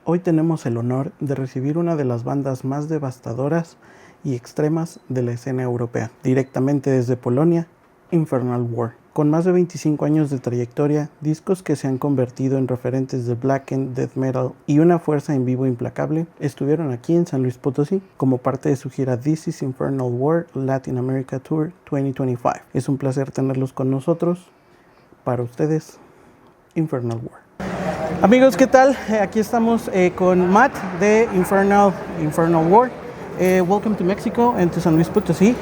Hoy tenemos el honor de recibir una de las bandas más devastadoras y extremas de la escena europea, directamente desde Polonia, Infernal War. Con más de 25 años de trayectoria, discos que se han convertido en referentes de black and death metal y una fuerza en vivo implacable, estuvieron aquí en San Luis Potosí como parte de su gira This is Infernal War Latin America Tour 2025. Es un placer tenerlos con nosotros. Para ustedes, Infernal War. Amigos, ¿qué tal? Aquí estamos con Matt de Infernal War. Welcome to Mexico and to San Luis Potosí.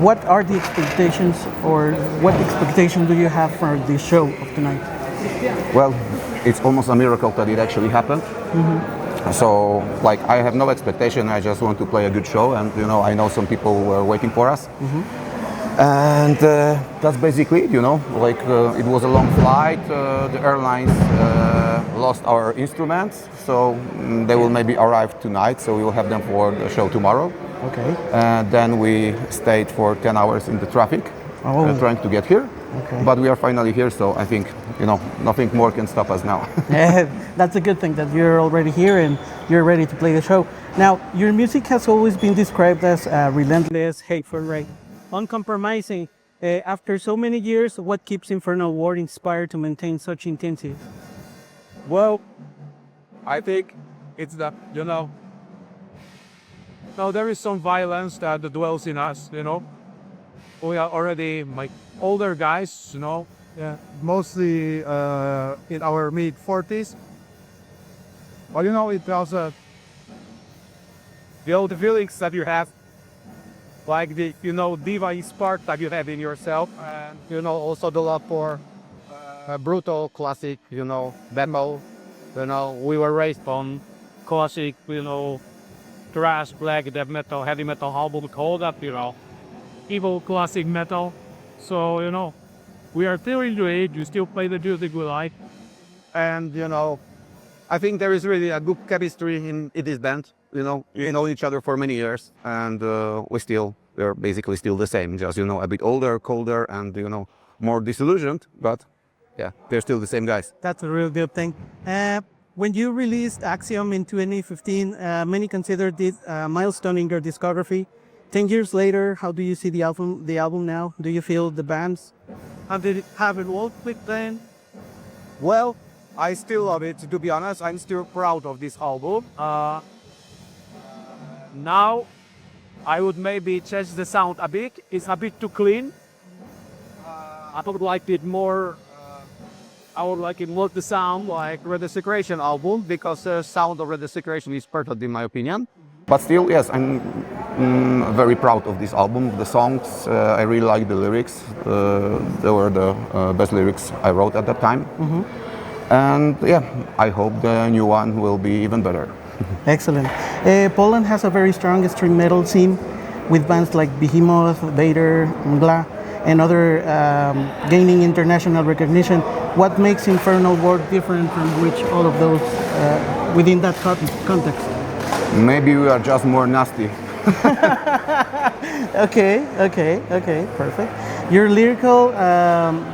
What are the expectations, or what expectation do you have for the show of tonight? Well, it's almost a miracle that it actually happened. Mm-hmm. So, I have no expectation. I just want to play a good show, and I know some people were waiting for us. Mm-hmm. And that's basically it, it was a long flight. The airlines lost our instruments, so they will maybe arrive tonight, so we will have them for the show tomorrow. Okay. And then we stayed for 10 hours in the traffic, trying to get here. Okay. But we are finally here, so I think, nothing more can stop us now. Yeah, that's a good thing that you're already here and you're ready to play the show. Now, your music has always been described as relentless, hateful, right? Uncompromising. After so many years, what keeps Infernal War inspired to maintain such intensity? Well, I think it's that, now there is some violence that dwells in us, We are already older guys, Yeah, mostly in our mid-40s. But it also, the feelings that you have, like the, diva spark that you have in yourself, and, also the love for brutal classic, metal. We were raised on classic, thrash, black, death metal, heavy metal album called up, evil classic metal. So, we are still into it, you still play the music we like. And, I think there is really a good chemistry in this band. We know each other for many years, and we're basically still the same, just, a bit older, colder, and, more disillusioned, but yeah, they're still the same guys. That's a real good thing. When you released Axiom in 2015, many considered it a milestone in your discography. 10 years later, how do you see the album now? Do you feel the bands have evolved with them? Well, I still love it, to be honest. I'm still proud of this album. Now, I would maybe change the sound a bit. It's a bit too clean. I would like it more. I would like it more the sound like Red Desecration album, because the sound of Red Desecration is perfect in my opinion. But still, yes, I'm very proud of this album. The songs, I really like the lyrics. They were the best lyrics I wrote at that time. Mm-hmm. And yeah, I hope the new one will be even better. Excellent. Poland has a very strong extreme metal scene with bands like Behemoth, Vader, Mgła, and other gaining international recognition. What makes Infernal War different from which all of those within that context? Maybe we are just more nasty. Okay, perfect. Your lyrical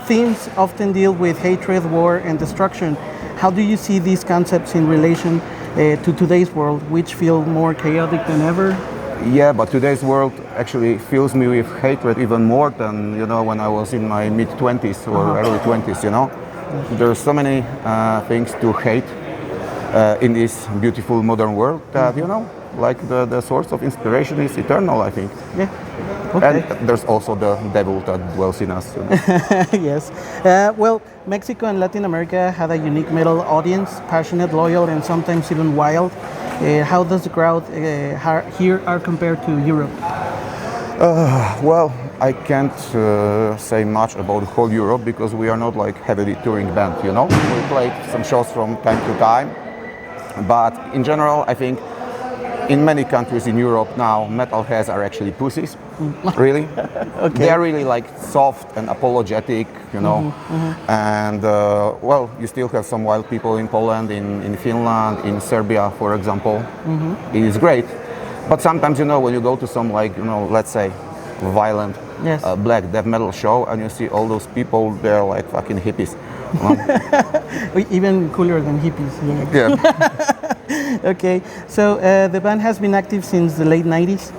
themes often deal with hatred, war, and destruction. How do you see these concepts in relation to today's world, which feel more chaotic than ever? Yeah, but today's world actually fills me with hatred even more than, when I was in my mid-20s or early 20s, There's so many things to hate in this beautiful modern world that, the source of inspiration is eternal, I think. Yeah. Okay. And there's also the devil that dwells in us. Yes. Well, Mexico and Latin America had a unique metal audience, passionate, loyal, and sometimes even wild. How does the crowd here are compared to Europe? Well, I can't say much about whole Europe because we are not heavily touring band, We played some shows from time to time, but in general, I think in many countries in Europe now, metalheads are actually pussies, really. Okay. They are really soft and apologetic, And you still have some wild people in Poland, in Finland, in Serbia, for example. It is great, but sometimes when you go to some let's say violent yes. Black death metal show and you see all those people, they're like fucking hippies. Even cooler than hippies. Yeah. Okay, so the band has been active since the late 90s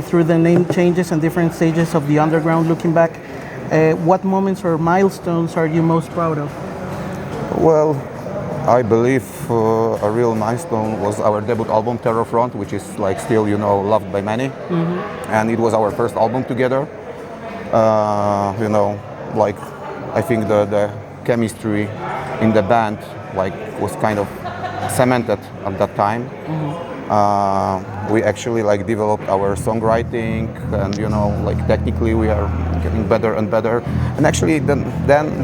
through the name changes and different stages of the underground. Looking back, what moments or milestones are you most proud of? Well, I believe a real milestone was our debut album, Terror Front, which is like still, you know, loved by many. And it was our first album together. You know, like I think the chemistry in the band like was kind of cemented at that time. We actually like developed our songwriting, and you know, like technically we are getting better and better. And actually then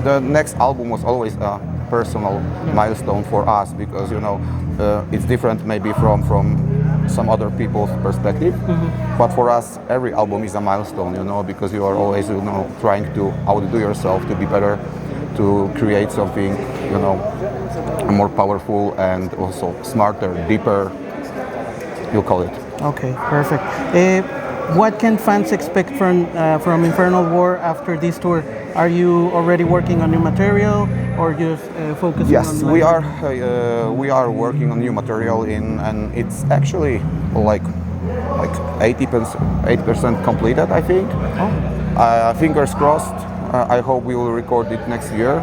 the next album was always a personal milestone for us, because you know it's different maybe from some other people's perspective, but for us every album is a milestone, you know, because you are always, you know, trying to outdo yourself to be better, to create something, you know, more powerful and also smarter, deeper, you call it. Okay, perfect. What can fans expect from Infernal War after this tour? Are you already working on new material, or just focusing Yes, on? we are working on new material and it's actually like 80% completed, I think. Fingers crossed. I hope we will record it next year.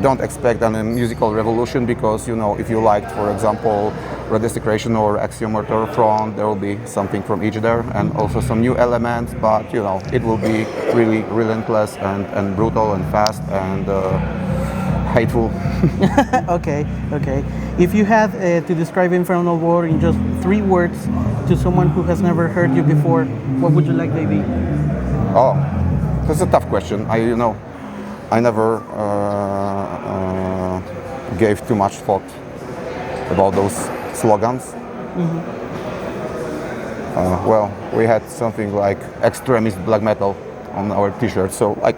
Don't expect a musical revolution, because you know, if you liked, for example, Redesecration or Axiom or Terror Front, there will be something from each there, and also some new elements, but you know, it will be really relentless and brutal and fast and hateful. Okay. If you had to describe Infernal War in just 3 words to someone who has never heard you before, what would you like they be? Oh, that's a tough question. I never gave too much thought about those slogans. Well, we had something like extremist black metal on our t-shirt, so like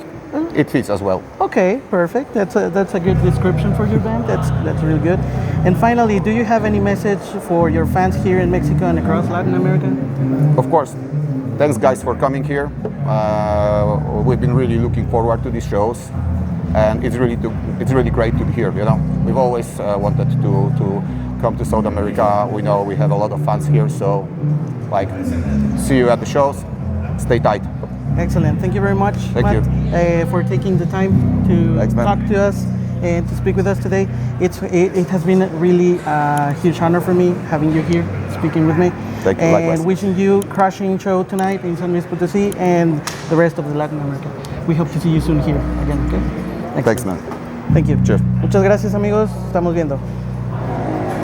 it fits as well. Okay, perfect. That's a good description for your band. That's really good. And finally, do you have any message for your fans here in Mexico and across Latin America? Of course. Thanks guys for coming here. We've been really looking forward to these shows, and it's really great to be here. You know, we've always wanted to come to South America. We know we have a lot of fans here, so like, see you at the shows. Stay tight. Excellent. Thank you very much, Thank Matt, you. For taking the time to Thanks, man. talk to us and to speak with us today. It has been really a huge honor for me having you here speaking with me. Thank you. And Likewise. wishing you crushing show tonight in San Luis Potosí and the rest of the Latin America. We hope to see you soon here again. Okay. Thanks, man. Thank you. Cheers. Muchas gracias, amigos. Estamos viendo.